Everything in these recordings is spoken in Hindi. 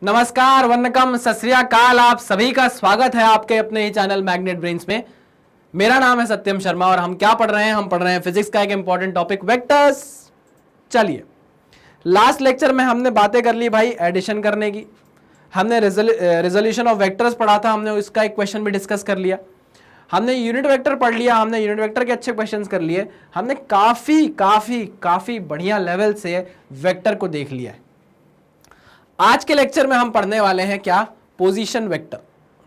नमस्कार, वन्नकम, सत श्री अकाल। आप सभी का स्वागत है आपके अपने ही चैनल मैग्नेट ब्रेन्स में। मेरा नाम है सत्यम शर्मा और हम क्या पढ़ रहे हैं? हम पढ़ रहे हैं फिजिक्स का एक इंपॉर्टेंट टॉपिक वेक्टर्स। चलिए, लास्ट लेक्चर में हमने बातें कर ली भाई एडिशन करने की, हमने रेजोल्यूशन ऑफ वेक्टर्स पढ़ा था, हमने इसका एक क्वेश्चन भी डिस्कस कर लिया, हमने यूनिट वेक्टर पढ़ लिया, हमने यूनिट वेक्टर के अच्छे क्वेश्चंस कर लिए, हमने काफी काफी काफी बढ़िया लेवल से वेक्टर को देख लिया है। आज के लेक्चर में हम पढ़ने वाले हैं क्या? Position vector.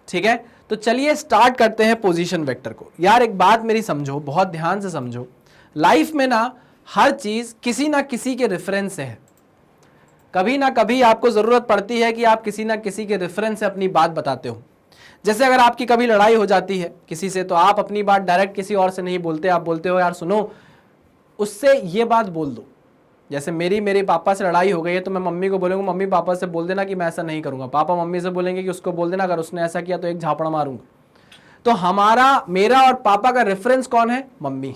ठीक है, तो चलिए स्टार्ट करते हैं पोजीशन वेक्टर को। यार एक बात मेरी समझो, बहुत ध्यान से समझो। लाइफ में ना हर चीज किसी ना किसी के रेफरेंस से है। कभी ना कभी आपको जरूरत पड़ती है कि आप किसी ना किसी के रेफरेंस से अपनी बात बताते हो। जैसे अगर आपकी कभी लड़ाई हो जाती है किसी से, तो आप अपनी बात डायरेक्ट किसी और से नहीं बोलते, आप बोलते हो यार सुनो, उससे ये बात बोल दो। जैसे मेरे पापा से लड़ाई हो गई है तो मैं मम्मी को बोलूंगा मम्मी पापा से बोल देना कि मैं ऐसा नहीं करूंगा। पापा मम्मी से बोलेंगे कि उसको बोल देना अगर उसने ऐसा किया तो एक झापड़ मारूंगा। तो मेरा और पापा का रेफरेंस कौन है? मम्मी।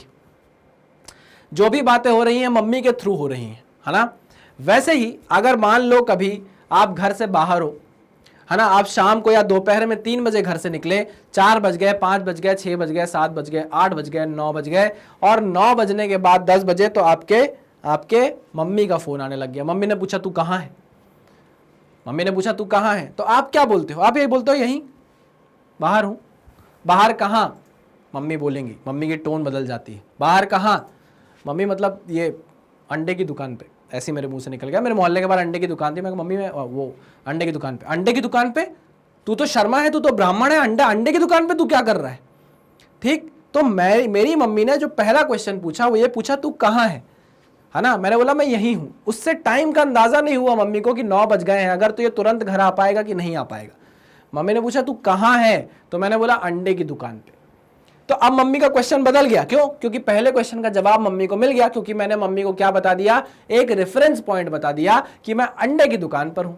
जो भी बातें हो रही हैं मम्मी के थ्रू हो रही हैं, है ना। वैसे ही अगर मान लो कभी आप घर से बाहर हो, है ना, आप शाम को या दोपहर में 3 बजे घर से निकले, 4 बज गए, 5 बज गए, 6 बज गए, 7 बज गए, 8 बज गए, 9 बज गए और 9 बजने के बाद 10 बजे तो आपके मम्मी का फोन आने लग गया। मम्मी ने पूछा तू कहाँ है? मम्मी ने पूछा तू कहाँ है? तो आप क्या बोलते हो? आप यही बोलते हो यहीं बाहर हूं। बाहर कहाँ? मम्मी बोलेंगी, मम्मी की टोन बदल जाती है। बाहर कहाँ? मम्मी मतलब ये अंडे की दुकान पे। ऐसे मेरे मुंह से निकल गया, मेरे मोहल्ले के बाहर अंडे की दुकान थी। मैं मम्मी में वो अंडे की दुकान पे। अंडे की दुकान पे? तू तो शर्मा है, तू तो ब्राह्मण है, अंडे की दुकान पे तू क्या कर रहा है? ठीक, तो मेरी मम्मी ने जो पहला क्वेश्चन पूछा वो ये पूछा तू कहाँ है ना। मैंने बोला मैं यही हूं। उससे टाइम का अंदाजा नहीं हुआ मम्मी को कि 9 बज गए हैं, अगर तो ये तुरंत घर आ पाएगा कि नहीं आ पाएगा। मम्मी ने पूछा तू कहाँ है? तो मैंने बोला अंडे की दुकान पे। तो अब मम्मी का क्वेश्चन बदल गया। क्यों? क्योंकि पहले क्वेश्चन का जवाब मम्मी को मिल गया, क्योंकि मैंने मम्मी को क्या बता दिया? एक रेफरेंस पॉइंट बता दिया कि मैं अंडे की दुकान पर हूं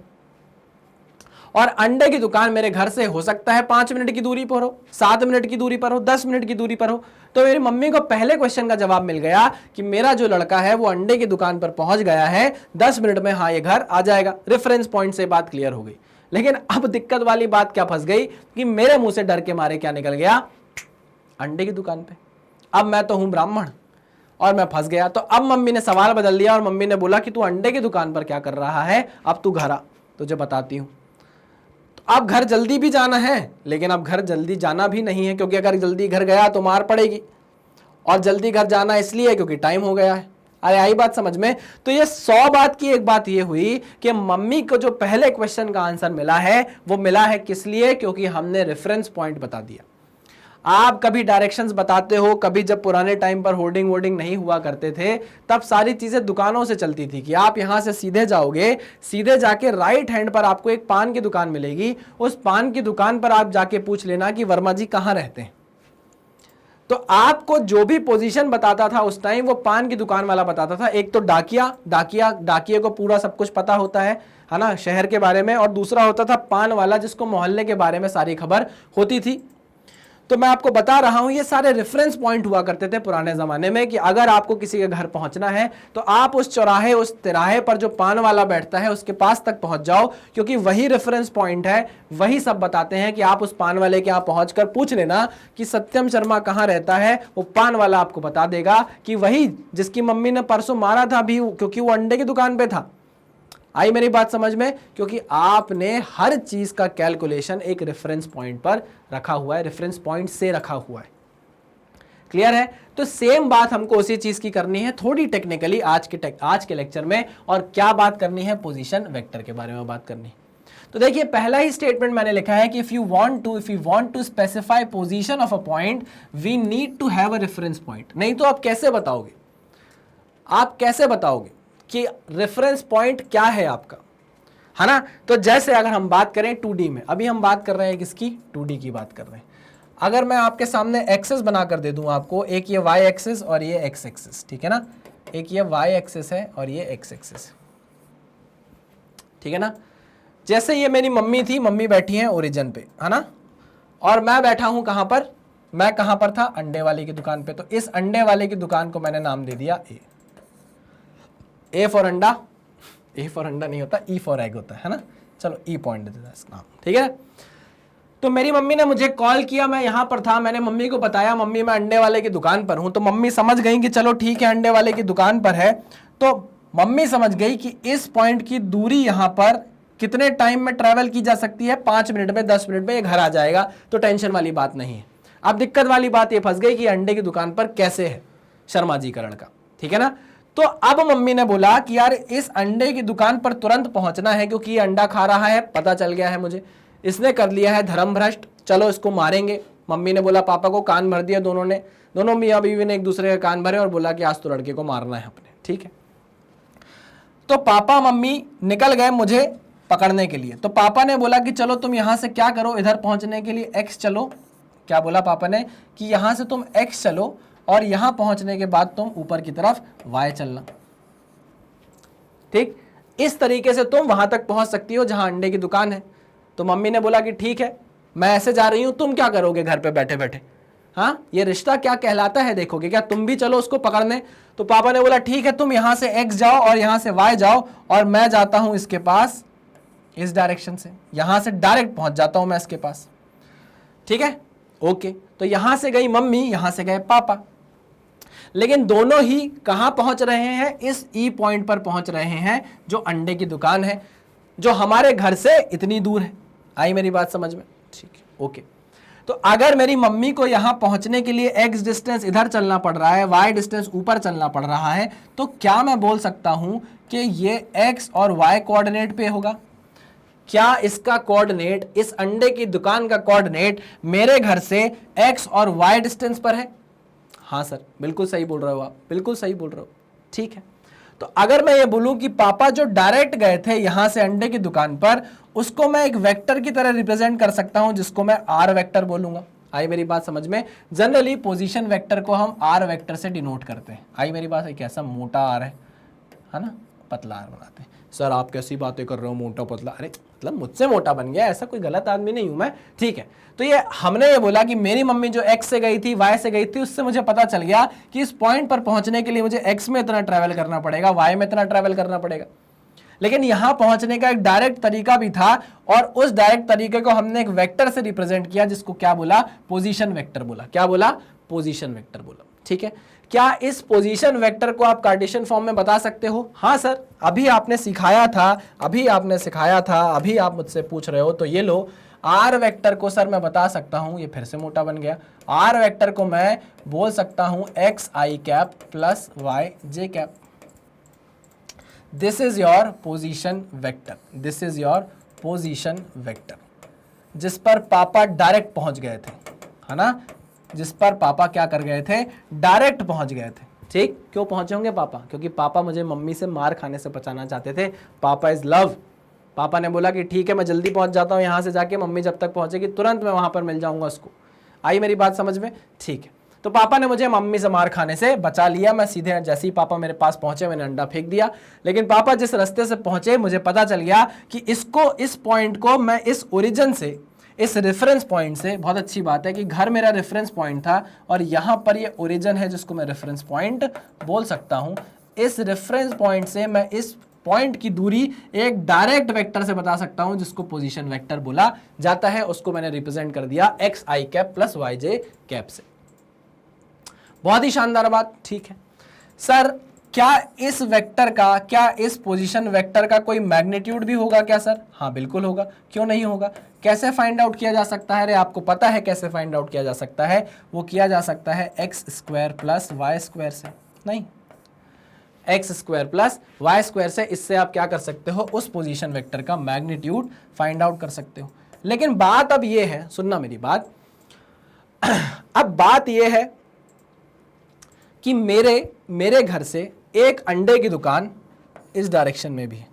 और अंडे की दुकान मेरे घर से हो सकता है 5 मिनट की दूरी पर हो, 7 मिनट की दूरी पर हो, 10 मिनट की दूरी पर हो। तो मेरी मम्मी को पहले क्वेश्चन का जवाब मिल गया कि मेरा जो लड़का है वो अंडे की दुकान पर पहुंच गया है, 10 मिनट में हाँ ये घर आ जाएगा। रेफरेंस पॉइंट से बात क्लियर हो गई। लेकिन अब दिक्कत वाली बात क्या फंस गई कि मेरे मुंह से डर के मारे क्या निकल गया? अंडे की दुकान पे। अब मैं तो हूं ब्राह्मण और मैं फंस गया। तो अब मम्मी ने सवाल बदल दिया और मम्मी ने बोला कि तू अंडे की दुकान पर क्या कर रहा है, अब तू घर आ, तुझे बताती हूं। अब घर जल्दी भी जाना है, लेकिन अब घर जल्दी जाना भी नहीं है, क्योंकि अगर जल्दी घर गया तो मार पड़ेगी। और जल्दी घर जाना इसलिए क्योंकि टाइम हो गया है। अरे आई बात समझ में? तो ये 100 बात की एक बात ये हुई कि मम्मी को जो पहले क्वेश्चन का आंसर मिला है वो मिला है किस लिए? क्योंकि हमने रेफरेंस पॉइंट बता दिया। आप कभी डायरेक्शंस बताते हो, कभी जब पुराने टाइम पर होर्डिंग वोर्डिंग नहीं हुआ करते थे तब सारी चीजें दुकानों से चलती थी कि आप यहां से सीधे जाओगे, सीधे जाके राइट हैंड पर आपको एक पान की दुकान मिलेगी, उस पान की दुकान पर आप जाके पूछ लेना कि वर्मा जी कहां रहते हैं। तो आपको जो भी पोजीशन बताता था उस टाइम वो पान की दुकान वाला बताता था। एक तो डाकिया को पूरा सब कुछ पता होता है ना, शहर के बारे में, और दूसरा होता था पान वाला जिसको मोहल्ले के बारे में सारी खबर होती थी। तो मैं आपको बता रहा हूं ये सारे रेफरेंस पॉइंट हुआ करते थे पुराने जमाने में कि अगर आपको किसी के घर पहुंचना है तो आप उस चौराहे, उस तिराहे पर जो पान वाला बैठता है उसके पास तक पहुंच जाओ, क्योंकि वही रेफरेंस पॉइंट है। वही सब बताते हैं कि आप उस पान वाले के यहाँ पहुंचकर पूछ लेना कि सत्यम शर्मा कहाँ रहता है। वो पान वाला आपको बता देगा कि वही जिसकी मम्मी ने परसों मारा था भी, क्योंकि वो अंडे की दुकान पे था। आई मेरी बात समझ में? क्योंकि आपने हर चीज का कैलकुलेशन एक रेफरेंस पॉइंट पर रखा हुआ है, रेफरेंस पॉइंट से रखा हुआ है। क्लियर है? तो सेम बात हमको उसी चीज की करनी है, थोड़ी टेक्निकली आज के लेक्चर में। और क्या बात करनी है? पोजीशन वेक्टर के बारे में बात करनी है। तो देखिए पहला ही स्टेटमेंट मैंने लिखा है कि if you want to specify position of a point we need to have a reference point. नहीं तो आप कैसे बताओगे? आप कैसे बताओगे कि रेफरेंस पॉइंट क्या है आपका, है ना। तो जैसे अगर हम बात करें 2D में, अभी हम बात कर रहे हैं किसकी? 2D की बात कर रहे हैं। अगर मैं आपके सामने एक्सेस बनाकर दे दूं आपको, एक ये y एक्सिस और ये x एक्सिस, ठीक है ना। एक ये y एक्सिस है और ये x एक्सिस, ठीक है ना। जैसे ये मेरी मम्मी थी, मम्मी बैठी है ओरिजिन पे, है ना, और मैं बैठा हूं कहां पर? मैं कहां पर था? अंडे वाले की दुकान पे। तो इस अंडे वाले की दुकान को मैंने नाम दे दिया ए फॉर अंडा। ए फॉर अंडा नहीं होता, ई फॉर एग होता है ना। चलो ई पॉइंट दे देता इसका नाम, ठीक है। तो मेरी मम्मी ने मुझे कॉल किया, मैं यहां पर था, मैंने मम्मी को बताया मम्मी मैं अंडे वाले की दुकान पर हूं, तो मम्मी समझ गई कि चलो ठीक है अंडे वाले की दुकान पर है। तो मम्मी समझ गई कि इस पॉइंट की दूरी यहां पर कितने टाइम में ट्रैवल की जा सकती है, 5 मिनट में, 10 मिनट में ये घर आ जाएगा, तो टेंशन वाली बात नहीं है। अब दिक्कत वाली बात ये फंस गई कि अंडे की दुकान पर कैसे है शर्मा जी करण का, ठीक है ना। तो अब मम्मी ने बोला कि यार इस अंडे की दुकान पर तुरंत पहुंचना है, क्योंकि ये अंडा खा रहा है, पता चल गया है मुझे, इसने कर लिया है धर्म भ्रष्ट, चलो इसको मारेंगे। मम्मी ने बोला, पापा को कान भर दिया, दोनों मियाँ बीवी ने एक दूसरे के कान भरे और बोला कि आज तो लड़के को मारना है अपने, ठीक है। तो पापा मम्मी निकल गए मुझे पकड़ने के लिए। तो पापा ने बोला कि चलो तुम यहां से क्या करो, इधर पहुंचने के लिए एक्स चलो। क्या बोला पापा ने कि यहां से तुम एक्स चलो और यहां पहुंचने के बाद तुम ऊपर की तरफ वाई चलना, ठीक। इस तरीके से तुम वहां तक पहुंच सकती हो जहां अंडे की दुकान है। तो मम्मी ने बोला कि ठीक है मैं ऐसे जा रही हूं, तुम क्या करोगे घर पे बैठे बैठे, हाँ ये रिश्ता क्या कहलाता है देखोगे क्या, तुम भी चलो उसको पकड़ने। तो पापा ने बोला ठीक है तुम यहां से एक्स जाओ और यहां से वाई जाओ और मैं जाता हूं इसके पास इस डायरेक्शन से, यहां से डायरेक्ट पहुंच जाता हूं मैं इसके पास, ठीक है ओके। तो यहां से गई मम्मी, यहां से गए पापा, लेकिन दोनों ही कहां पहुंच रहे हैं, इस ई पॉइंट पर पहुंच रहे हैं जो अंडे की दुकान है, जो हमारे घर से इतनी दूर है। आई मेरी बात समझ में, ठीक है ओके। तो अगर मेरी मम्मी को यहां पहुंचने के लिए एक्स डिस्टेंस इधर चलना पड़ रहा है, वाई डिस्टेंस ऊपर चलना पड़ रहा है, तो क्या मैं बोल सकता हूं कि ये एक्स और वाई कोऑर्डिनेट पे होगा? क्या इसका कोऑर्डिनेट, इस अंडे की दुकान का कोऑर्डिनेट मेरे घर से एक्स और वाई डिस्टेंस पर है? हाँ सर बिल्कुल सही बोल रहे हो आप, बिल्कुल सही बोल रहे हो, ठीक है। तो अगर मैं ये बोलूं कि पापा जो डायरेक्ट गए थे यहां से अंडे की दुकान पर, उसको मैं एक वेक्टर की तरह रिप्रेजेंट कर सकता हूं जिसको मैं आर वेक्टर बोलूंगा। आई मेरी बात समझ में? जनरली पोजीशन वेक्टर को हम आर वेक्टर से डिनोट करते हैं। आई मेरी बात है? कैसा मोटा आर है ना, पतला आर बनाते हैं। सर आप कैसी बातें कर रहे हो, मोटा पतला? अरे मतलब मुझसे मोटा बन गया, ऐसा कोई गलत आदमी नहीं हूं मैं, ठीक है। तो ये हमने ये बोला कि मेरी मम्मी जो एक्स से गई थी, वाई से गई थी, उससे मुझे पता चल गया कि इस पॉइंट पर पहुंचने के लिए मुझे एक्स में इतना ट्रैवल करना पड़ेगा, वाई में इतना ट्रैवल करना पड़ेगा। लेकिन यहां पहुंचने का एक डायरेक्ट तरीका भी था और उस डायरेक्ट तरीके को हमने एक वेक्टर से रिप्रेजेंट किया जिसको क्या बोला? पोजीशन वेक्टर बोला। क्या बोला? पोजीशन वेक्टर बोला, ठीक है। क्या इस पोजीशन वेक्टर को आप कार्टेशियन फॉर्म में बता सकते हो? हाँ सर, अभी आपने सिखाया था, अभी आपने सिखाया था, अभी आप मुझसे पूछ रहे हो। तो ये लो, आर वेक्टर को सर मैं बता सकता हूं, ये फिर से मोटा बन गया। आर वेक्टर को मैं बोल सकता हूं x I cap plus Y J cap. This is your position vector, this is your position vector, जिस पर पापा डायरेक्ट पहुंच गए थे, है ना, जिस पर पापा क्या कर गए थे? डायरेक्ट पहुंच गए थे, ठीक। क्यों पहुंचे होंगे पापा? क्योंकि पापा मुझे मम्मी से मार खाने से बचाना चाहते थे। पापा इज लव। पापा ने बोला कि ठीक है मैं जल्दी पहुंच जाता हूं यहां से जाके, मम्मी जब तक पहुंचेगी तुरंत मैं वहां पर मिल जाऊंगा उसको। आई मेरी बात समझ में? ठीक है। तो पापा ने मुझे मम्मी से मार खाने से बचा लिया। मैं सीधे जैसे ही पापा मेरे पास पहुंचे मैंने अंडा फेंक दिया। लेकिन पापा जिस रास्ते से पहुंचे मुझे पता चल गया कि इसको, इस पॉइंट को मैं इस ओरिजिन से, इस रेफरेंस पॉइंट से, बहुत अच्छी बात है कि घर मेरा रेफरेंस पॉइंट था और यहां पर ये ओरिजिन है जिसको मैं रेफरेंस पॉइंट बोल सकता हूं। इस रेफरेंस पॉइंट से मैं इस पॉइंट की दूरी एक डायरेक्ट वेक्टर से बता सकता हूं जिसको पोजीशन वेक्टर बोला जाता है। उसको मैंने रिप्रेजेंट कर दिया एक्स आई कैप प्लस वाई जे कैप से। बहुत ही शानदार बात, ठीक है। सर क्या इस वेक्टर का, क्या इस पोजीशन वेक्टर का कोई मैग्नीट्यूड भी होगा क्या सर? हाँ बिल्कुल होगा, क्यों नहीं होगा। कैसे फाइंड आउट किया जा सकता है? अरे आपको पता है कैसे फाइंड आउट किया जा सकता है? वो किया जा सकता है x square plus Y square से। नहीं, x square plus Y square से। इससे आप क्या कर सकते हो? उस पोजीशन वेक्टर का मैग्नीट्यूड फाइंड आउट कर सकते हो। लेकिन बात अब ये है, सुनना मेरी बात, अब बात ये है कि मेरे घर से एक अंडे की दुकान इस डायरेक्शन में भी है,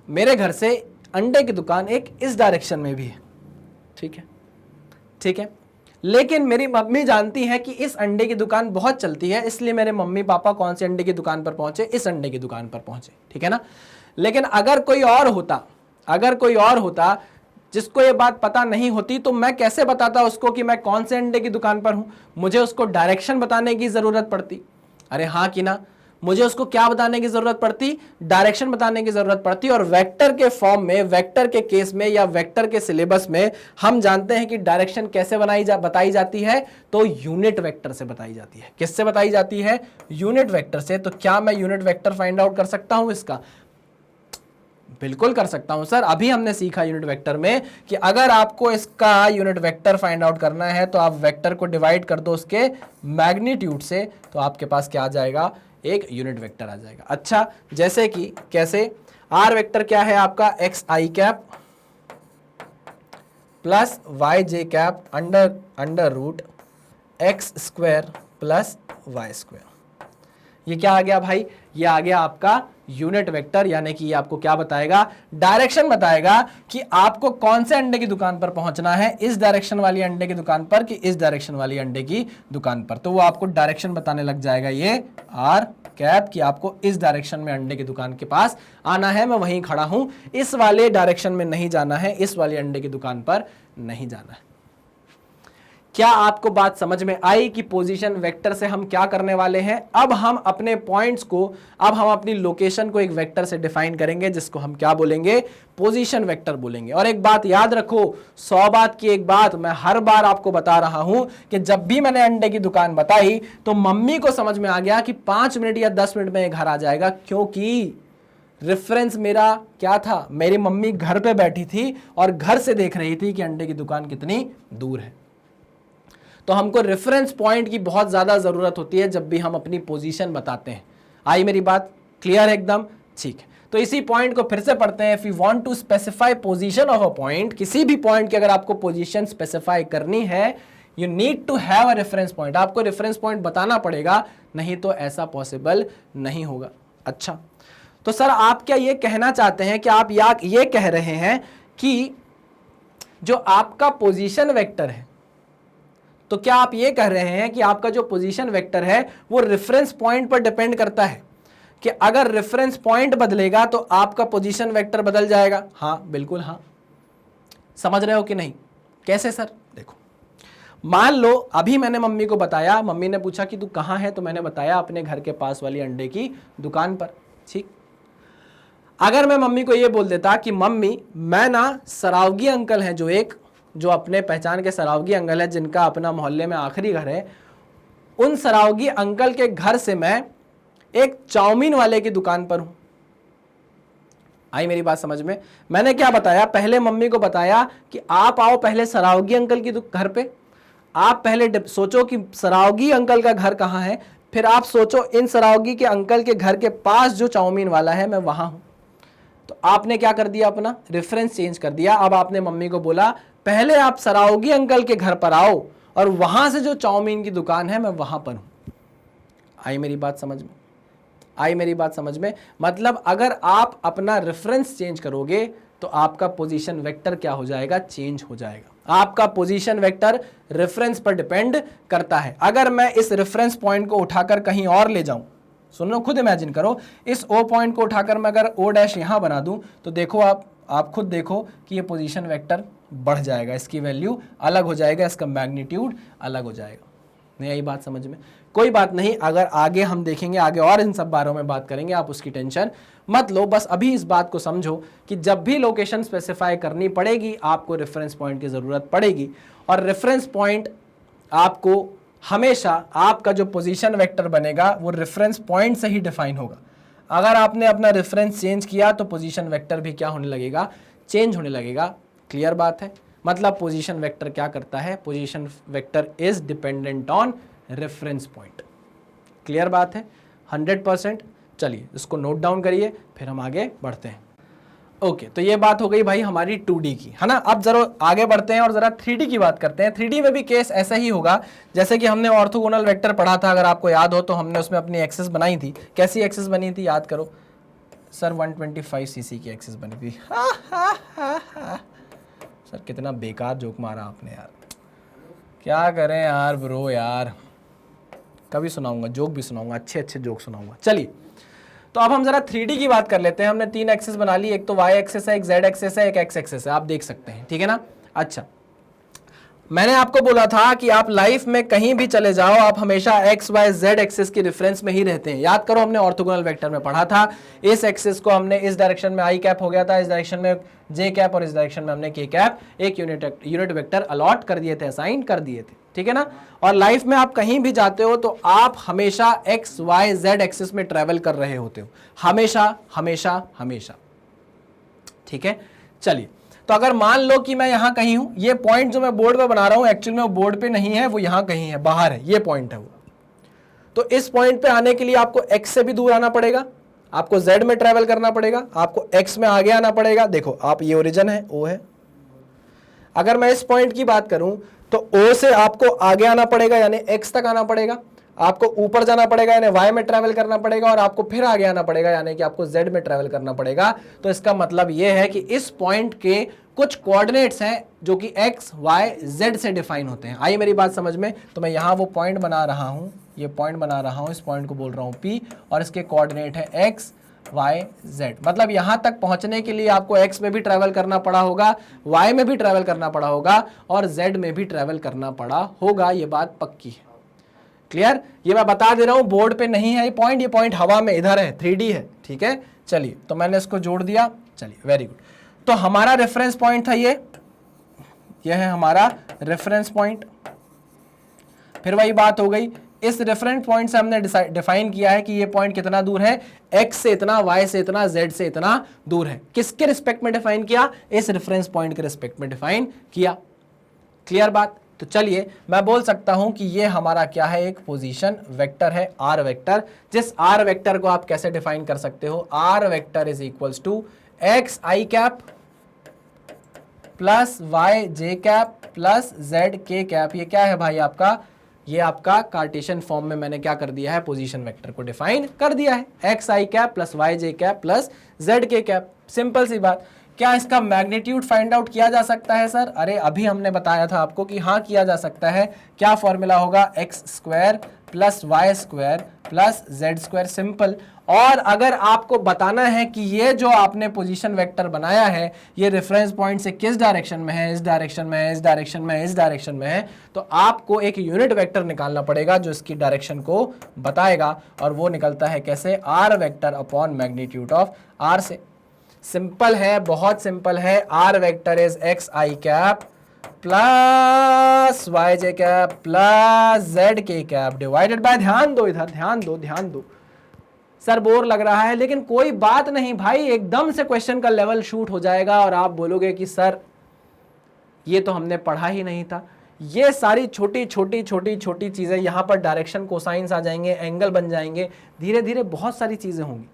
मेरे घर से अंडे की दुकान एक इस डायरेक्शन में भी है, ठीक है, ठीक है। लेकिन मेरी मम्मी जानती है कि इस अंडे की दुकान बहुत चलती है, इसलिए मेरे मम्मी पापा कौन से अंडे की दुकान पर पहुंचे? इस अंडे की दुकान पर पहुंचे, ठीक है ना। लेकिन अगर कोई और होता, अगर कोई और होता जिसको ये बात पता नहीं होती, तो मैं कैसे बताता उसको कि मैं कौन से अंडे की दुकान पर हूं? मुझे उसको डायरेक्शन बताने की जरूरत पड़ती। अरे हाँ कि ना, मुझे उसको क्या बताने की जरूरत पड़ती, डायरेक्शन बताने की जरूरत पड़ती। और वेक्टर के फॉर्म में, वेक्टर के केस में या वेक्टर के सिलेबस में हम जानते हैं कि डायरेक्शन कैसे बताई जाती है, तो यूनिट वेक्टर से बताई जाती है। किससे बताई जाती है? यूनिट वेक्टर से। तो क्या मैं यूनिट वेक्टर फाइंड आउट कर सकता हूं इसका? बिल्कुल कर सकता हूं सर। अभी हमने सीखा यूनिट वेक्टर में कि अगर आपको इसका यूनिट वेक्टर फाइंड आउट करना है तो आप वेक्टर को डिवाइड कर दो उसके मैग्नीट्यूड से, तो आपके पास क्या आ जाएगा? एक यूनिट वेक्टर आ जाएगा। अच्छा, जैसे कि कैसे? आर वेक्टर क्या है आपका? एक्स आई कैप प्लस वाई जे cap under root X square plus Y square. ये क्या आ गया भाई? ये आ गया आपका यूनिट वेक्टर, यानी कि ये आपको क्या बताएगा? डायरेक्शन बताएगा कि आपको कौन से अंडे की दुकान पर पहुंचना है, इस डायरेक्शन वाली अंडे की दुकान पर कि इस डायरेक्शन वाली अंडे की दुकान पर। तो वो आपको डायरेक्शन बताने लग जाएगा ये आर कैप कि आपको इस डायरेक्शन में अंडे की दुकान के पास आना है, मैं वहीं खड़ा हूं, इस वाले डायरेक्शन में नहीं जाना है, इस वाली अंडे की दुकान पर नहीं जाना है। क्या आपको बात समझ में आई कि पोजीशन वेक्टर से हम क्या करने वाले हैं? अब हम अपने पॉइंट्स को, अब हम अपनी लोकेशन को एक वेक्टर से डिफाइन करेंगे, जिसको हम क्या बोलेंगे? पोजीशन वेक्टर बोलेंगे। और एक बात याद रखो, 100 बात की एक बात मैं हर बार आपको बता रहा हूं कि जब भी मैंने अंडे की दुकान बताई तो मम्मी को समझ में आ गया कि 5 मिनट या 10 मिनट में घर आ जाएगा, क्योंकि रेफरेंस मेरा क्या था? मेरी मम्मी घर पे बैठी थी और घर से देख रही थी कि अंडे की दुकान कितनी दूर है। तो हमको रेफरेंस पॉइंट की बहुत ज्यादा जरूरत होती है जब भी हम अपनी पोजीशन बताते हैं। आई मेरी बात क्लियर है एकदम? ठीक है, तो इसी पॉइंट को फिर से पढ़ते हैं। If you want to specify position of a point, किसी भी पॉइंट की अगर आपको पोजीशन स्पेसिफाई करनी है, you need to have a reference point. आपको रेफरेंस पॉइंट बताना पड़ेगा, नहीं तो ऐसा पॉसिबल नहीं होगा। अच्छा, तो सर आप क्या ये कहना चाहते हैं कि आप ये कह रहे हैं कि जो आपका पोजीशन वेक्टर है, तो क्या आप ये कह रहे हैं कि आपका जो पोजीशन वेक्टर है वो रेफरेंस पॉइंट पर डिपेंड करता है, कि अगर रेफरेंस पॉइंट बदलेगा तो आपका पोजीशन वेक्टर बदल जाएगा? हाँ बिल्कुल हाँ। समझ रहे हो कि नहीं? कैसे सर? देखो, मान लो अभी मैंने मम्मी को बताया, मम्मी ने पूछा कि तू कहाँ है, तो मैंने बताया अपने घर के पास वाली अंडे की दुकान पर। ठीक, अगर मैं मम्मी को ये बोल देता कि मम्मी मैं ना सरावगी अंकल हैं, जो अपने पहचान के सरावगी अंकल है, जिनका अपना मोहल्ले में आखिरी घर है, उन सरावगी अंकल के घर से मैं एक चाउमीन वाले की दुकान पर हूं। आई मेरी बात समझ में? मैंने क्या बताया? पहले मम्मी को बताया कि आप आओ पहले सरावगी अंकल की घर पे, आप पहले सोचो कि सरावगी अंकल का घर कहां है, फिर आप सोचो इन सरावगी के अंकल के घर के पास जो चाउमीन वाला है मैं वहां हूं। तो आपने क्या कर दिया? अपना रेफरेंस चेंज कर दिया। अब आपने मम्मी को बोला पहले आप सरावगी अंकल के घर पर आओ और वहां से जो चाउमीन की दुकान है मैं वहां पर हूं। आई मेरी बात समझ में? आई मेरी बात समझ में? मतलब अगर आप अपना रेफरेंस चेंज करोगे तो आपका पोजीशन वेक्टर क्या हो जाएगा? चेंज हो जाएगा। आपका पोजीशन वेक्टर रेफरेंस पर डिपेंड करता है। अगर मैं इस रेफरेंस पॉइंट को उठाकर कहीं और ले जाऊं, सुन लो, खुद इमेजिन करो, इस ओ पॉइंट को उठाकर मैं अगर ओ डैश यहां बना दूं तो देखो, आप खुद देखो कि ये पोजीशन वेक्टर बढ़ जाएगा, इसकी वैल्यू अलग हो जाएगा, इसका मैग्नीट्यूड अलग हो जाएगा। नहीं आई बात समझ में? कोई बात नहीं, अगर आगे हम देखेंगे, आगे और इन सब बारों में बात करेंगे, आप उसकी टेंशन मत लो। बस अभी इस बात को समझो कि जब भी लोकेशन स्पेसिफाई करनी पड़ेगी आपको रेफरेंस पॉइंट की ज़रूरत पड़ेगी, और रेफरेंस पॉइंट आपको हमेशा, आपका जो पोजीशन वेक्टर बनेगा वो रेफरेंस पॉइंट से ही डिफाइन होगा। अगर आपने अपना रेफरेंस चेंज किया तो पोजीशन वेक्टर भी क्या होने लगेगा? चेंज होने लगेगा। क्लियर बात है? मतलब पोजीशन वेक्टर क्या करता है? Position vector is dependent on reference point. Clear बात है? 100%। चलिए इसको नोट डाउन करिए, फिर हम आगे बढ़ते हैं। ओके, तो ये बात हो गई भाई हमारी 2D की, है ना। अब जरा आगे बढ़ते हैं और जरा 3D की बात करते हैं। 3D में भी केस ऐसा ही होगा जैसे कि हमने ऑर्थोगोनल वेक्टर पढ़ा था, अगर आपको याद हो तो हमने उसमें अपनी एक्सिस बनाई थी। कैसी एक्सिस बनी थी याद करो सर? 125 cc की एक्सिस बनी थी। सर कितना बेकार जोक मारा आपने यार, क्या करें यार ब्रो यार। कभी सुनाऊंगा जोक, भी सुनाऊंगा, अच्छे अच्छे जोक सुनाऊंगा। चलिए, तो अब हम जरा 3D की बात कर लेते हैं। हमने 3 एक्सिस बना ली, एक तो y एक्सिस है, एक z एक्सिस है, एक x एक्सिस है, आप देख सकते हैं, ठीक है ना। अच्छा, मैंने आपको बोला था कि आप लाइफ में कहीं भी चले जाओ, आप हमेशा एक्स वाई जेड एक्सिस की रेफरेंस में ही रहते हैं। याद करो, हमने ऑर्थोगोनल वेक्टर में पढ़ा था, इस एक्सिस को हमने इस डायरेक्शन में आई कैप हो गया था, इस डायरेक्शन में जे कैप और इस डायरेक्शन में हमने के कैप, एक यूनिट वेक्टर अलॉट कर दिए थे, असाइन कर दिए थे, ठीक है ना। और लाइफ में आप कहीं भी जाते हो तो आप हमेशा एक्स वाई जेड एक्सिस में ट्रेवल कर रहे होते हो, हमेशा हमेशा हमेशा, ठीक है। चलिए, तो अगर मान लो कि मैं यहां कहीं हूं, ये पॉइंट जो मैं बोर्ड पे बना रहा हूं एक्चुअली में वो बोर्ड पे नहीं है, वो यहां कहीं है, बाहर है, ये पॉइंट है वो। तो इस पॉइंट पे आने के लिए आपको x से भी दूर आना पड़ेगा, आपको z में ट्रेवल करना पड़ेगा, आपको x में आगे आना पड़ेगा। देखो आप, ये ओरिजिन है, o है। अगर मैं इस पॉइंट की बात करूं तो o से आपको आगे आना पड़ेगा, यानी x तक आना पड़ेगा, आपको ऊपर जाना पड़ेगा यानी y में ट्रैवल करना पड़ेगा, और आपको फिर आगे आना पड़ेगा यानी कि आपको z में ट्रैवल करना पड़ेगा। तो इसका मतलब यह है कि इस पॉइंट के कुछ कोऑर्डिनेट्स हैं जो कि x, y, z से डिफाइन होते हैं। आइए मेरी बात समझ में, तो मैं यहां वो पॉइंट बना रहा हूं, ये पॉइंट बना रहा हूं, इस पॉइंट को बोल रहा हूं P, और इसके कोऑर्डिनेट है x, y, z। मतलब यहां तक पहुंचने के लिए आपको x में भी ट्रैवल करना पड़ा होगा, y में भी ट्रैवल करना पड़ा होगा, और z में भी ट्रैवल करना पड़ा होगा। ये बात पक्की है, क्लियर। ये मैं बता दे रहा हूं, बोर्ड पे नहीं है ये पॉइंट हवा में इधर है, 3D है, ठीक है। चलिए, तो मैंने इसको जोड़ दिया, चलिए वेरी गुड। तो हमारा रेफरेंस पॉइंट था ये है हमारा रेफरेंस पॉइंट। फिर वही बात हो गई, इस रेफरेंस पॉइंट से हमने डिफाइन किया है कि ये पॉइंट कितना दूर है, x से इतना, y से इतना, z से इतना दूर है। किसके रिस्पेक्ट में डिफाइन किया? इस रेफरेंस पॉइंट के रिस्पेक्ट में डिफाइन किया। क्लियर बात। तो चलिए मैं बोल सकता हूं कि ये हमारा क्या है, एक पोजीशन वेक्टर है, आर वेक्टर। जिस आर वेक्टर को आप कैसे डिफाइन कर सकते हो, r vector is equals to x I cap plus Y J cap plus z k cap. ये क्या है भाई आपका, ये आपका कार्टेशियन फॉर्म में मैंने क्या कर दिया है, पोजीशन वेक्टर को डिफाइन कर दिया है, एक्स आई कैप प्लस वाई जे cap plus z k cap. Simple सी बात। क्या इसका मैग्नीट्यूड फाइंड आउट किया जा सकता है सर? अरे अभी हमने बताया था आपको कि हाँ किया जा सकता है। क्या फॉर्मूला होगा, x square plus Y square plus z square, simple. और अगर आपको बताना है कि ये जो आपने पोजीशन वेक्टर बनाया है ये रेफरेंस पॉइंट से किस डायरेक्शन में है, इस डायरेक्शन में है, इस डायरेक्शन में है, इस डायरेक्शन में है, तो आपको एक यूनिट वेक्टर निकालना पड़ेगा जो इसकी डायरेक्शन को बताएगा। और वो निकलता है कैसे, r vector upon magnitude of r से। सिंपल है, बहुत सिंपल है। R vector is x I cap plus Y J cap plus z k cap divided by, ध्यान दो इधर, ध्यान दो, ध्यान दो। सर बोर लग रहा है, लेकिन कोई बात नहीं भाई, एकदम से क्वेश्चन का लेवल शूट हो जाएगा और आप बोलोगे कि सर ये तो हमने पढ़ा ही नहीं था। ये सारी छोटी छोटी छोटी छोटी चीजें, यहां पर डायरेक्शन कोसाइंस आ जाएंगे, एंगल बन जाएंगे, धीरे धीरे बहुत सारी चीजें होंगी।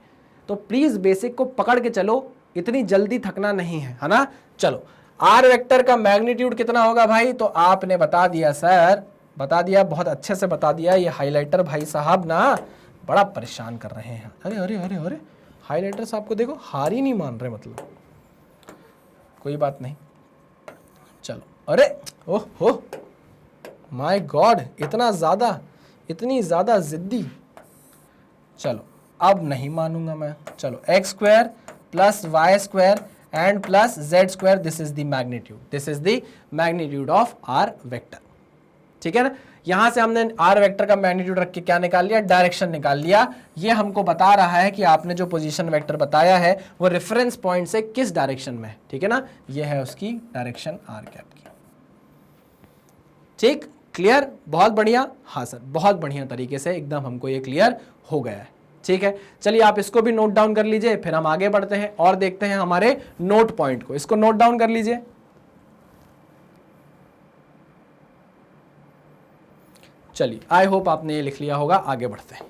तो प्लीज बेसिक को पकड़ के चलो, इतनी जल्दी थकना नहीं है ना। चलो, आर वेक्टर का मैग्नीट्यूड कितना होगा भाई, तो आपने बता दिया सर, बता दिया, बहुत अच्छे से बता दिया। ये हाइलाइटर भाई साहब ना बड़ा परेशान कर रहे हैं। अरे अरे अरे अरे, हाइलाइटर साहब को देखो, हार ही नहीं मान रहे, मतलब कोई बात नहीं। चलो, अरे ओह हो माय गॉड, इतना ज़्यादा, इतनी ज़्यादा जिद्दी। चलो अब नहीं मानूंगा मैं। चलो, x square plus Y square and plus z square, this is the magnitude, this is the magnitude of r vector. ठीक है ना। यहां से हमने आर वेक्टर का मैग्नीट्यूड रख के क्या निकाल लिया, डायरेक्शन निकाल लिया। ये हमको बता रहा है कि आपने जो पोजीशन वेक्टर बताया है वो रेफरेंस पॉइंट से किस डायरेक्शन में है। ठीक है ना, ये है उसकी डायरेक्शन आर कैप की। ठीक, क्लियर, बहुत बढ़िया। हाँ सर, बहुत बढ़िया तरीके से एकदम हमको ये क्लियर हो गया है। ठीक है, चलिए आप इसको भी नोट डाउन कर लीजिए, फिर हम आगे बढ़ते हैं और देखते हैं हमारे नोट पॉइंट को। इसको नोट डाउन कर लीजिए। चलिए, आई होप आपने ये लिख लिया होगा। आगे बढ़ते हैं,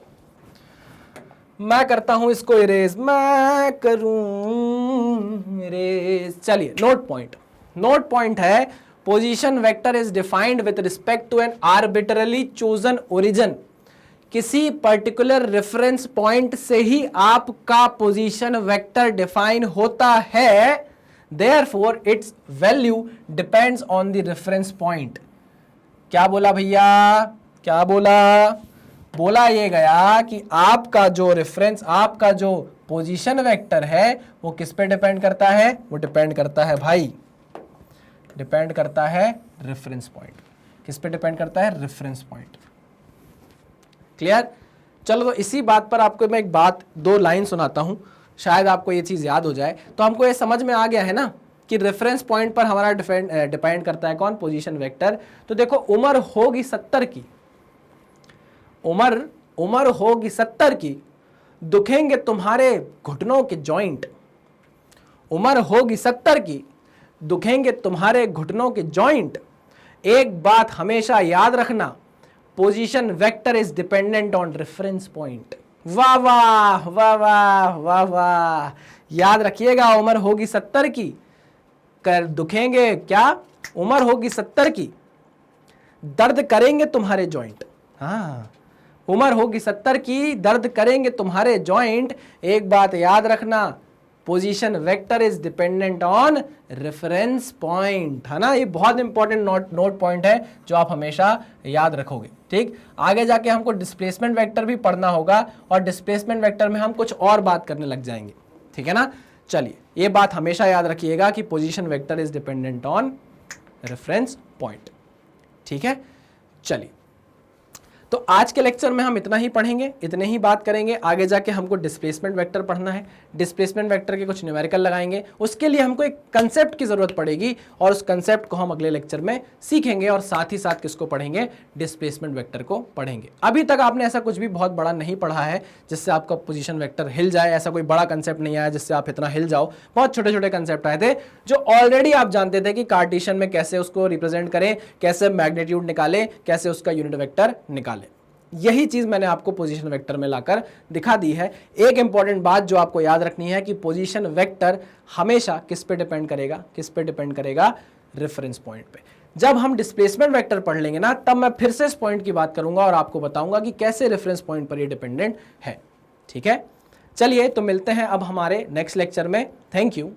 मैं करता हूं इसको इरेज, मैं करूं इरेज। चलिए, नोट पॉइंट। नोट पॉइंट है, position vector is defined with respect to an arbitrarily chosen origin. किसी पर्टिकुलर रेफरेंस पॉइंट से ही आपका पोजीशन वेक्टर डिफाइन होता है, therefore its value depends on the reference point. क्या बोला भैया, क्या बोला? बोला ये गया कि आपका जो रेफरेंस, आपका जो पोजीशन वेक्टर है वो किस पे डिपेंड करता है, वो डिपेंड करता है भाई डिपेंड करता है रेफरेंस पॉइंट। किस पे डिपेंड करता है? Reference point. क्लियर? चलो तो इसी बात पर आपको मैं एक बात, 2 लाइन सुनाता हूं, शायद आपको ये चीज याद हो जाए। तो हमको ये समझ में आ गया है ना कि रेफरेंस पॉइंट पर हमारा डिपेंड करता है कौन? Position vector. तो देखो उम्र होगी 70 की, उम्र होगी 70 की, दुखेंगे तुम्हारे घुटनों के जॉइंट। उम्र होगी 70 की, दुखेंगे तुम्हारे घुटनों के जॉइंट। एक बात हमेशा याद रखना, position vector is dependent on reference point. वाह वाह वाह वाह वाह वाह, याद रखिएगा। उम्र होगी 70 की, कर दुखेंगे क्या? उम्र होगी 70 की, दर्द करेंगे तुम्हारे जॉइंट। हाँ, उम्र होगी 70 की, दर्द करेंगे तुम्हारे जॉइंट। एक बात याद रखना, position vector is dependent on reference point, है ना। ये बहुत इंपॉर्टेंट नोट पॉइंट है जो आप हमेशा याद रखोगे। ठीक, आगे जाके हमको डिस्प्लेसमेंट वेक्टर भी पढ़ना होगा और डिस्प्लेसमेंट वेक्टर में हम कुछ और बात करने लग जाएंगे। ठीक है ना। चलिए, ये बात हमेशा याद रखिएगा कि position vector is dependent on reference point. ठीक है, चलिए तो आज के लेक्चर में हम इतना ही पढ़ेंगे, इतने ही बात करेंगे। आगे जाके हमको डिस्प्लेसमेंट वेक्टर पढ़ना है, डिस्प्लेसमेंट वेक्टर के कुछ न्यूमेरिकल लगाएंगे, उसके लिए हमको एक कंसेप्ट की जरूरत पड़ेगी और उस कंसेप्ट को हम अगले लेक्चर में सीखेंगे और साथ ही साथ किसको पढ़ेंगे? डिस्प्लेसमेंट वेक्टर को पढ़ेंगे। अभी तक आपने ऐसा कुछ भी बहुत बड़ा नहीं पढ़ा है जिससे आपका पोजीशन वेक्टर हिल जाए, ऐसा कोई बड़ा कंसेप्ट नहीं आया जिससे आप इतना हिल जाओ। बहुत छोटे छोटे कंसेप्ट आए थे जो ऑलरेडी आप जानते थे कि कार्टेशियन में कैसे उसको रिप्रेजेंट करें, कैसे मैग्नीट्यूड निकालें, कैसे उसका यूनिट वेक्टर निकालें। यही चीज मैंने आपको पोजीशन वेक्टर में लाकर दिखा दी है। एक इंपॉर्टेंट बात जो आपको याद रखनी है कि पोजीशन वेक्टर हमेशा किस पे डिपेंड करेगा? किस पे डिपेंड करेगा? रेफरेंस पॉइंट पे। जब हम डिस्प्लेसमेंट वेक्टर पढ़ लेंगे ना, तब मैं फिर से इस पॉइंट की बात करूंगा और आपको बताऊंगा कि कैसे रेफरेंस पॉइंट पर ये डिपेंडेंट है। ठीक है, चलिए तो मिलते हैं अब हमारे नेक्स्ट लेक्चर में। Thank you.